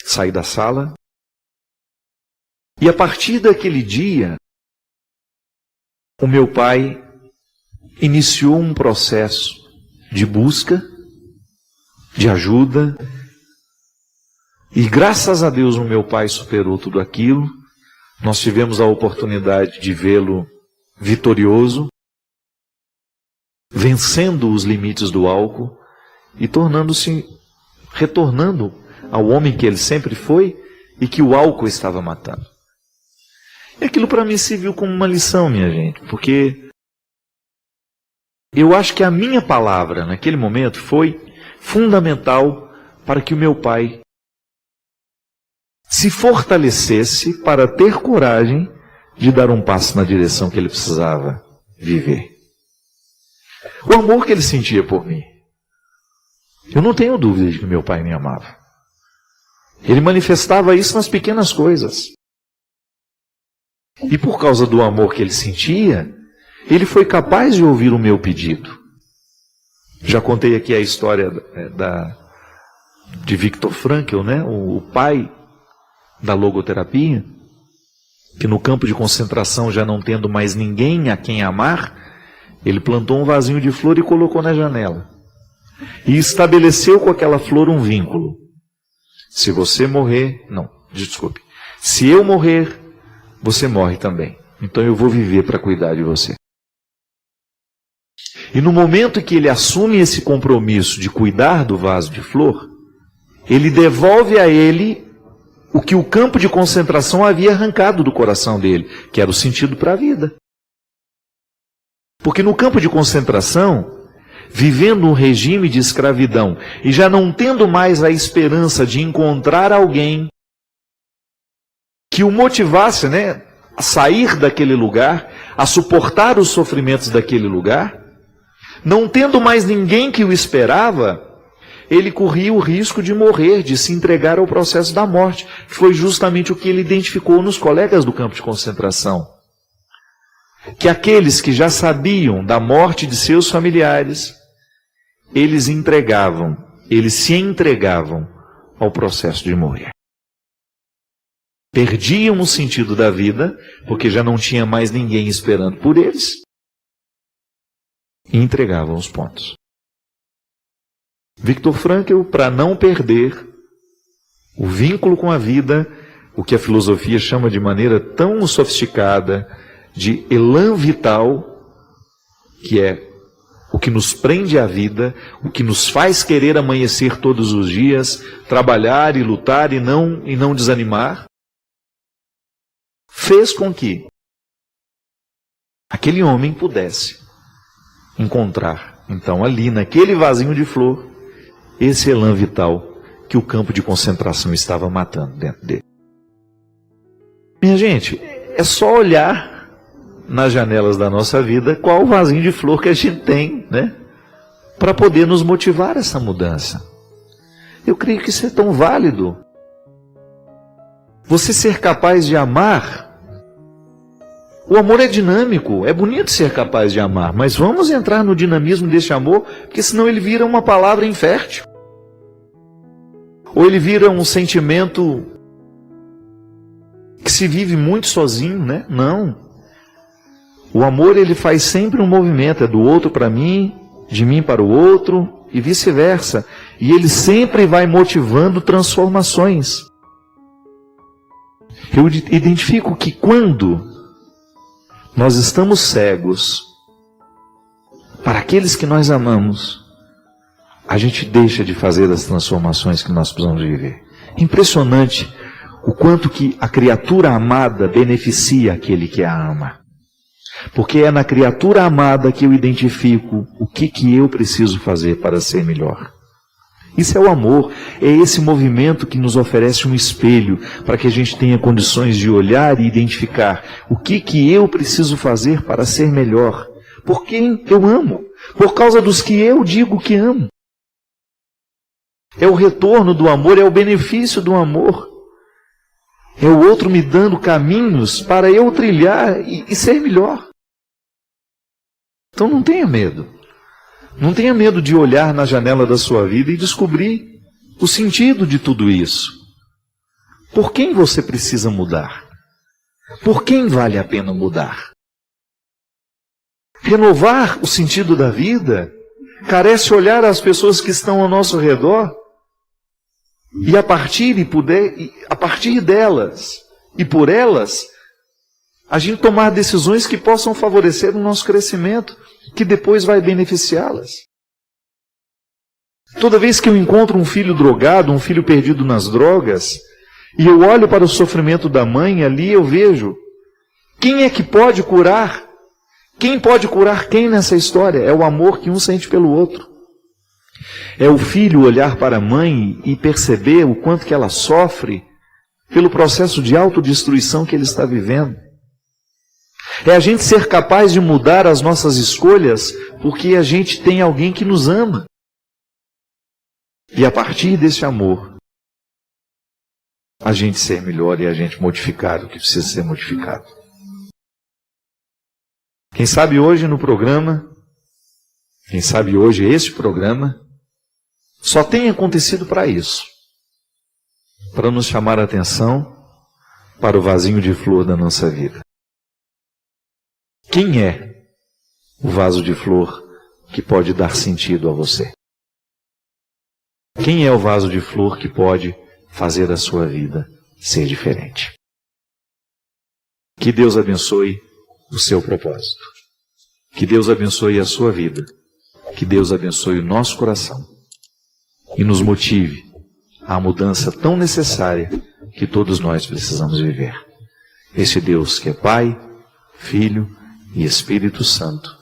saí da sala, e a partir daquele dia, o meu pai iniciou um processo de busca, de ajuda, e graças a Deus o meu pai superou tudo aquilo. Nós tivemos a oportunidade de vê-lo vitorioso, vencendo os limites do álcool e retornando ao homem que ele sempre foi e que o álcool estava matando. E aquilo para mim serviu como uma lição, minha gente, porque eu acho que a minha palavra naquele momento foi fundamental para que o meu pai se fortalecesse para ter coragem de dar um passo na direção que ele precisava viver. O amor que ele sentia por mim. Eu não tenho dúvida de que meu pai me amava. Ele manifestava isso nas pequenas coisas. E por causa do amor que ele sentia, ele foi capaz de ouvir o meu pedido. Já contei aqui a história de Viktor Frankl, o pai da logoterapia. que no campo de concentração, já não tendo mais ninguém a quem amar, ele plantou um vasinho de flor e colocou na janela. E estabeleceu com aquela flor um vínculo. Se você morrer, se eu morrer, você morre também. Então eu vou viver para cuidar de você. E no momento em que ele assume esse compromisso de cuidar do vaso de flor, ele devolve a ele o que o campo de concentração havia arrancado do coração dele, que era o sentido para a vida. Porque no campo de concentração, vivendo um regime de escravidão e já não tendo mais a esperança de encontrar alguém que o motivasse, a sair daquele lugar, a suportar os sofrimentos daquele lugar, não tendo mais ninguém que o esperava, ele corria o risco de morrer, de se entregar ao processo da morte. Foi justamente o que ele identificou nos colegas do campo de concentração. Que aqueles que já sabiam da morte de seus familiares, eles se entregavam ao processo de morrer. Perdiam o sentido da vida, porque já não tinha mais ninguém esperando por eles, e entregavam os pontos. Viktor Frankl, para não perder o vínculo com a vida, o que a filosofia chama de maneira tão sofisticada, de elan vital, que é o que nos prende à vida, o que nos faz querer amanhecer todos os dias, trabalhar e lutar e não desanimar, fez com que aquele homem pudesse encontrar, então, ali naquele vasinho de flor, esse elan vital que o campo de concentração estava matando dentro dele. Minha gente, é só olhar nas janelas da nossa vida qual o vasinho de flor que a gente tem, para poder nos motivar a essa mudança. Eu creio que isso é tão válido. Você ser capaz de amar. O amor é dinâmico, é bonito ser capaz de amar, mas vamos entrar no dinamismo desse amor, porque senão ele vira uma palavra infértil. Ou ele vira um sentimento que se vive muito sozinho, Não. O amor, ele faz sempre um movimento, é do outro para mim, de mim para o outro, e vice-versa. E ele sempre vai motivando transformações. Eu identifico que quando nós estamos cegos para aqueles que nós amamos, a gente deixa de fazer as transformações que nós precisamos viver. Impressionante o quanto que a criatura amada beneficia aquele que a ama. Porque é na criatura amada que eu identifico o que eu preciso fazer para ser melhor. Isso é o amor, é esse movimento que nos oferece um espelho para que a gente tenha condições de olhar e identificar o que eu preciso fazer para ser melhor. Por quem eu amo, por causa dos que eu digo que amo. É o retorno do amor, é o benefício do amor. É o outro me dando caminhos para eu trilhar e ser melhor. Então não tenha medo. Não tenha medo de olhar na janela da sua vida e descobrir o sentido de tudo isso. Por quem você precisa mudar? Por quem vale a pena mudar? Renovar o sentido da vida carece olhar as pessoas que estão ao nosso redor e a partir delas e por elas, a gente tomar decisões que possam favorecer o nosso crescimento, que depois vai beneficiá-las. Toda vez que eu encontro um filho drogado, um filho perdido nas drogas, e eu olho para o sofrimento da mãe, ali eu vejo quem é que pode curar? Quem pode curar quem nessa história? É o amor que um sente pelo outro. É o filho olhar para a mãe e perceber o quanto que ela sofre pelo processo de autodestruição que ele está vivendo. É a gente ser capaz de mudar as nossas escolhas porque a gente tem alguém que nos ama. E a partir desse amor, a gente ser melhor e a gente modificar o que precisa ser modificado. Quem sabe hoje no programa, quem sabe hoje este programa, só tem acontecido para isso. Para nos chamar a atenção para o vasinho de flor da nossa vida. Quem é o vaso de flor que pode dar sentido a você? Quem é o vaso de flor que pode fazer a sua vida ser diferente? Que Deus abençoe o seu propósito. Que Deus abençoe a sua vida. Que Deus abençoe o nosso coração. E nos motive à mudança tão necessária que todos nós precisamos viver. Esse Deus que é Pai, Filho e Espírito Santo.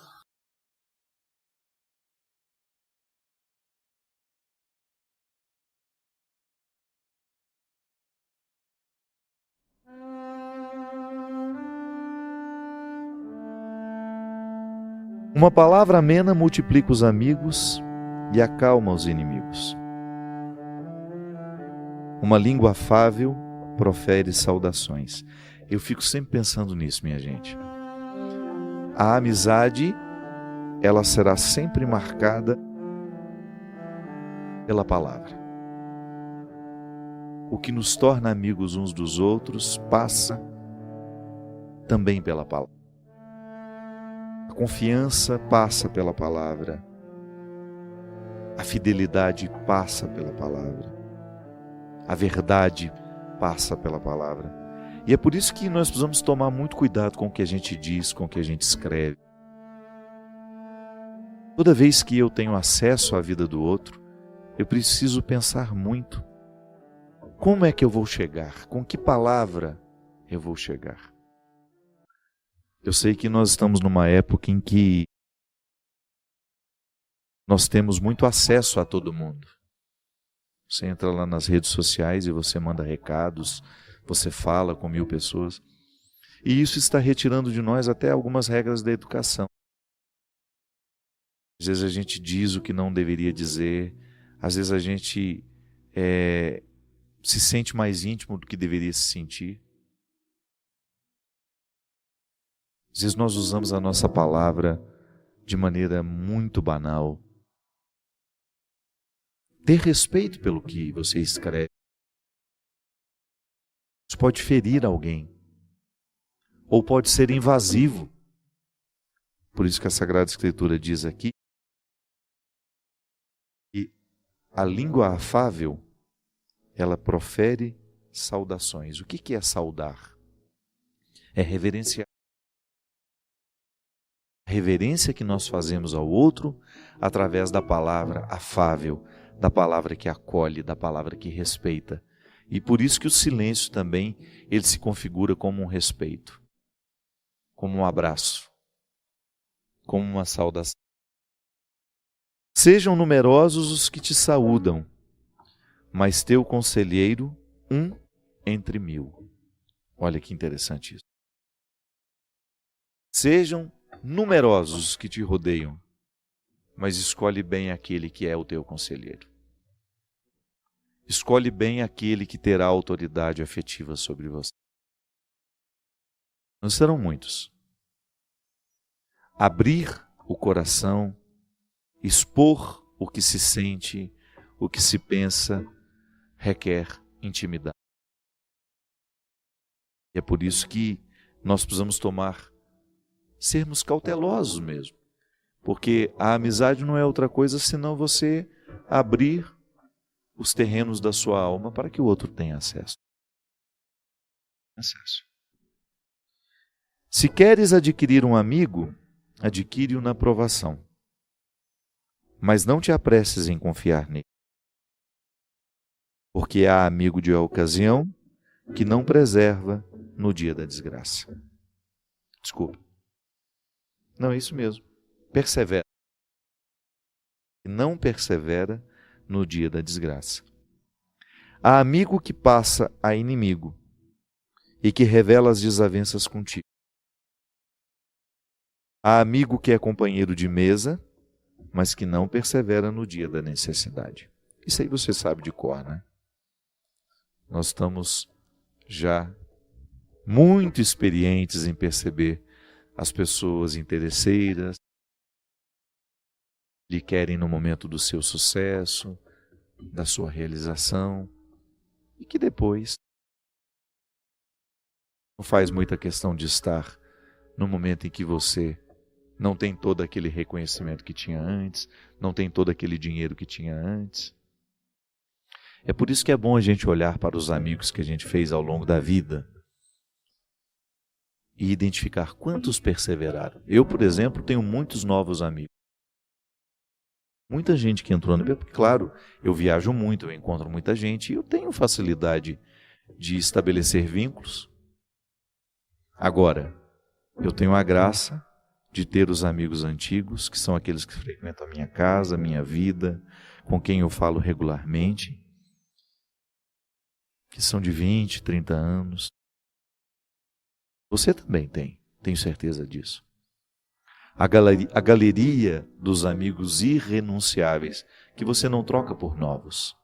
Uma palavra amena multiplica os amigos e acalma os inimigos. Uma língua afável profere saudações. Eu fico sempre pensando nisso, minha gente. A amizade, ela será sempre marcada pela palavra. O que nos torna amigos uns dos outros passa também pela palavra. A confiança passa pela palavra. A fidelidade passa pela palavra. A verdade passa pela palavra. E é por isso que nós precisamos tomar muito cuidado com o que a gente diz, com o que a gente escreve. Toda vez que eu tenho acesso à vida do outro, eu preciso pensar muito. Como é que eu vou chegar? Com que palavra eu vou chegar? Eu sei que nós estamos numa época em que nós temos muito acesso a todo mundo. Você entra lá nas redes sociais e você manda recados, você fala com 1000 pessoas. E isso está retirando de nós até algumas regras da educação. Às vezes a gente diz o que não deveria dizer, às vezes a gente se sente mais íntimo do que deveria se sentir. Às vezes nós usamos a nossa palavra de maneira muito banal. Ter respeito pelo que você escreve. Isso pode ferir alguém. Ou pode ser invasivo. Por isso que a Sagrada Escritura diz aqui que a língua afável, ela profere saudações. O que é saudar? É reverenciar. A reverência que nós fazemos ao outro através da palavra afável, da palavra que acolhe, da palavra que respeita. E por isso que o silêncio também, ele se configura como um respeito, como um abraço, como uma saudação. Sejam numerosos os que te saúdam, mas teu conselheiro, um entre 1000. Olha que interessante isso. Sejam numerosos os que te rodeiam, mas escolhe bem aquele que é o teu conselheiro. Escolhe bem aquele que terá autoridade afetiva sobre você. Não serão muitos. Abrir o coração, expor o que se sente, o que se pensa, requer intimidade. E é por isso que nós precisamos sermos cautelosos mesmo. Porque a amizade não é outra coisa senão você abrir os terrenos da sua alma para que o outro tenha acesso. Se queres adquirir um amigo, adquire-o na provação. Mas não te apresses em confiar nele. Porque há amigo de ocasião que não preserva no dia da desgraça. Desculpa. Não, é isso mesmo. Persevera. Não persevera no dia da desgraça. Há amigo que passa a inimigo e que revela as desavenças contigo. Há amigo que é companheiro de mesa, mas que não persevera no dia da necessidade. Isso aí você sabe de cor, né? Nós estamos já muito experientes em perceber as pessoas interesseiras, lhe querem no momento do seu sucesso, da sua realização, e que depois Não faz muita questão de estar no momento em que você não tem todo aquele reconhecimento que tinha antes, não tem todo aquele dinheiro que tinha antes. É por isso que é bom a gente olhar para os amigos que a gente fez ao longo da vida e identificar quantos perseveraram. Eu, por exemplo, tenho muitos novos amigos. Muita gente que entrou no meu, porque, claro, eu viajo muito, eu encontro muita gente e eu tenho facilidade de estabelecer vínculos. Agora, eu tenho a graça de ter os amigos antigos, que são aqueles que frequentam a minha casa, a minha vida, com quem eu falo regularmente, que são de 20, 30 anos. Você também tem, tenho certeza disso. A galeria dos amigos irrenunciáveis, que você não troca por novos.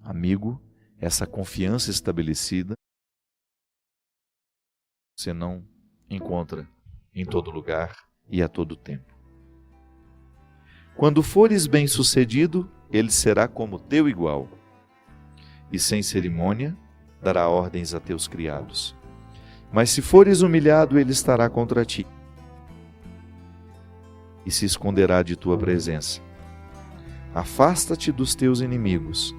Amigo, essa confiança estabelecida, você não encontra em todo lugar e a todo tempo. Quando fores bem-sucedido, ele será como teu igual, e sem cerimônia dará ordens a teus criados. Mas se fores humilhado, ele estará contra ti, e se esconderá de tua presença. Afasta-te dos teus inimigos,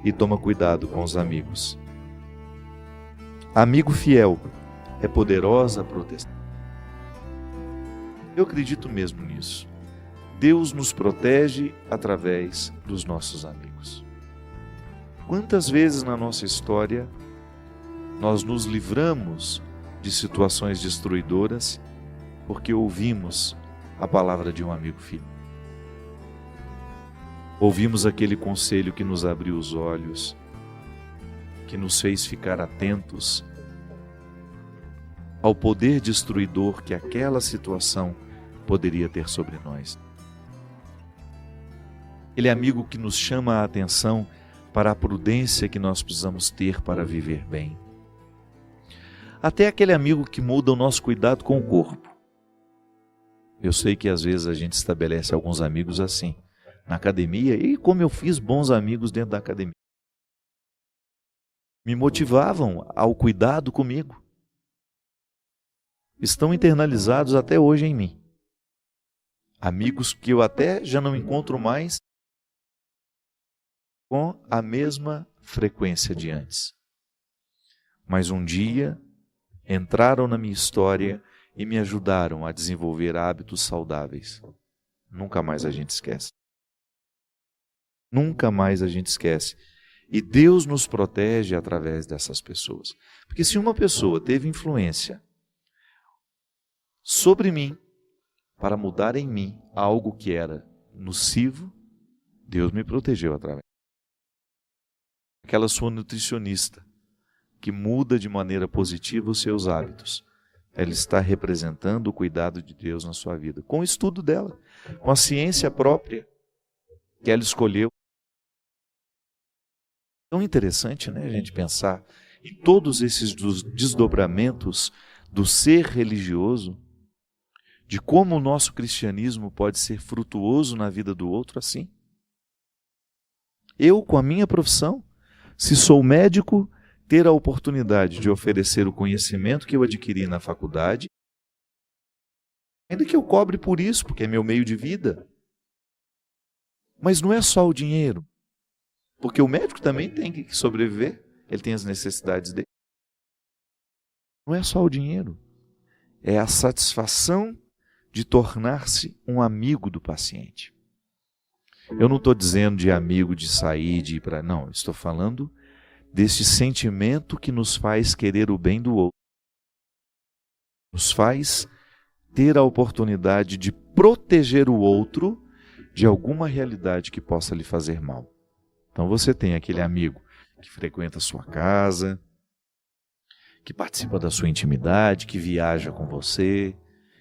e toma cuidado com os amigos. Amigo fiel é poderosa proteção. Eu acredito mesmo nisso. Deus nos protege através dos nossos amigos. Quantas vezes na nossa história nós nos livramos de situações destruidoras porque ouvimos a palavra de um amigo fiel. Ouvimos aquele conselho que nos abriu os olhos, que nos fez ficar atentos ao poder destruidor que aquela situação poderia ter sobre nós. Ele é amigo que nos chama a atenção para a prudência que nós precisamos ter para viver bem. Até aquele amigo que muda o nosso cuidado com o corpo. Eu sei que às vezes a gente estabelece alguns amigos assim, na academia, e como eu fiz bons amigos dentro da academia. Me motivavam ao cuidado comigo. Estão internalizados até hoje em mim. Amigos que eu até já não encontro mais com a mesma frequência de antes. Mas um dia entraram na minha história e me ajudaram a desenvolver hábitos saudáveis. Nunca mais a gente esquece. Nunca mais a gente esquece. E Deus nos protege através dessas pessoas. Porque se uma pessoa teve influência sobre mim, para mudar em mim algo que era nocivo, Deus me protegeu através. Aquela sua nutricionista que muda de maneira positiva os seus hábitos, ela está representando o cuidado de Deus na sua vida, com o estudo dela, com a ciência própria que ela escolheu. Tão interessante, né, a gente pensar em todos esses desdobramentos do ser religioso, de como o nosso cristianismo pode ser frutuoso na vida do outro assim. Eu, com a minha profissão, se sou médico, ter a oportunidade de oferecer o conhecimento que eu adquiri na faculdade, ainda que eu cobre por isso, porque é meu meio de vida. Mas não é só o dinheiro, porque o médico também tem que sobreviver, ele tem as necessidades dele. Não é só o dinheiro, é a satisfação de tornar-se um amigo do paciente. Eu não estou dizendo de amigo, de sair, de ir para... Não, estou falando desse sentimento que nos faz querer o bem do outro. Nos faz ter a oportunidade de proteger o outro de alguma realidade que possa lhe fazer mal. Então você tem aquele amigo que frequenta a sua casa, que participa da sua intimidade, que viaja com você,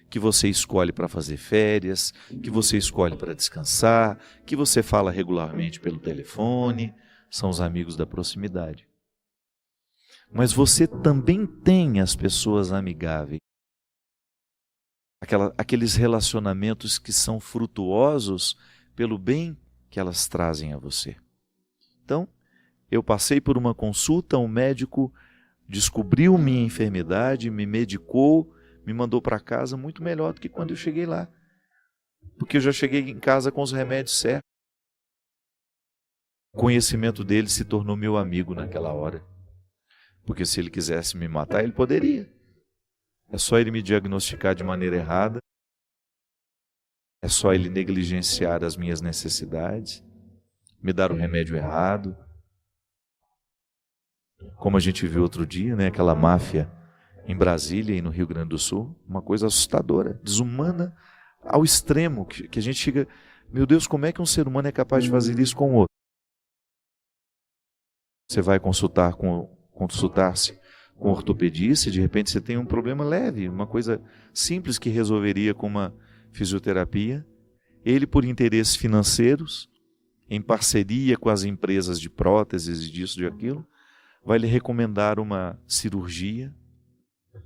que você escolhe para fazer férias, que você escolhe para descansar, que você fala regularmente pelo telefone, são os amigos da proximidade. Mas você também tem as pessoas amigáveis, aqueles relacionamentos que são frutuosos pelo bem que elas trazem a você. Então, eu passei por uma consulta, um médico descobriu minha enfermidade, me medicou, me mandou para casa muito melhor do que quando eu cheguei lá. Porque eu já cheguei em casa com os remédios certos. O conhecimento dele se tornou meu amigo naquela hora. Porque se ele quisesse me matar, ele poderia. É só ele me diagnosticar de maneira errada. É só ele negligenciar as minhas necessidades, me dar o remédio errado. Como a gente viu outro dia, né, aquela máfia em Brasília e no Rio Grande do Sul, uma coisa assustadora, desumana ao extremo, que a gente chega, meu Deus, como é que um ser humano é capaz de fazer isso com o outro? Você vai consultar-se com um ortopedista e de repente você tem um problema leve, uma coisa simples que resolveria com uma fisioterapia. Ele, por interesses financeiros, em parceria com as empresas de próteses e disso, de aquilo, vai lhe recomendar uma cirurgia,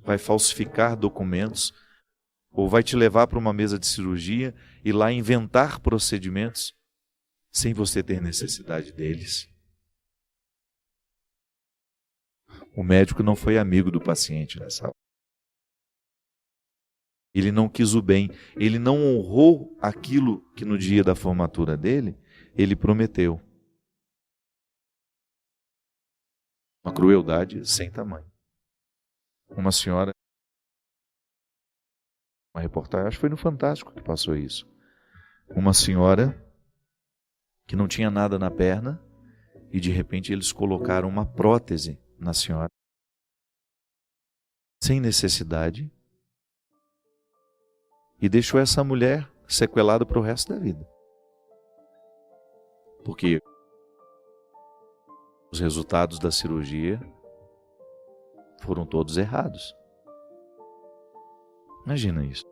vai falsificar documentos, ou vai te levar para uma mesa de cirurgia e lá inventar procedimentos sem você ter necessidade deles. O médico não foi amigo do paciente nessa hora. Ele não quis o bem, ele não honrou aquilo que no dia da formatura dele, ele prometeu. Uma crueldade sem tamanho. Uma senhora, uma reportagem, acho que foi no Fantástico que passou isso. Uma senhora que não tinha nada na perna e de repente eles colocaram uma prótese na senhora, sem necessidade, e deixou essa mulher sequelada para o resto da vida. Porque os resultados da cirurgia foram todos errados. Imagina isso.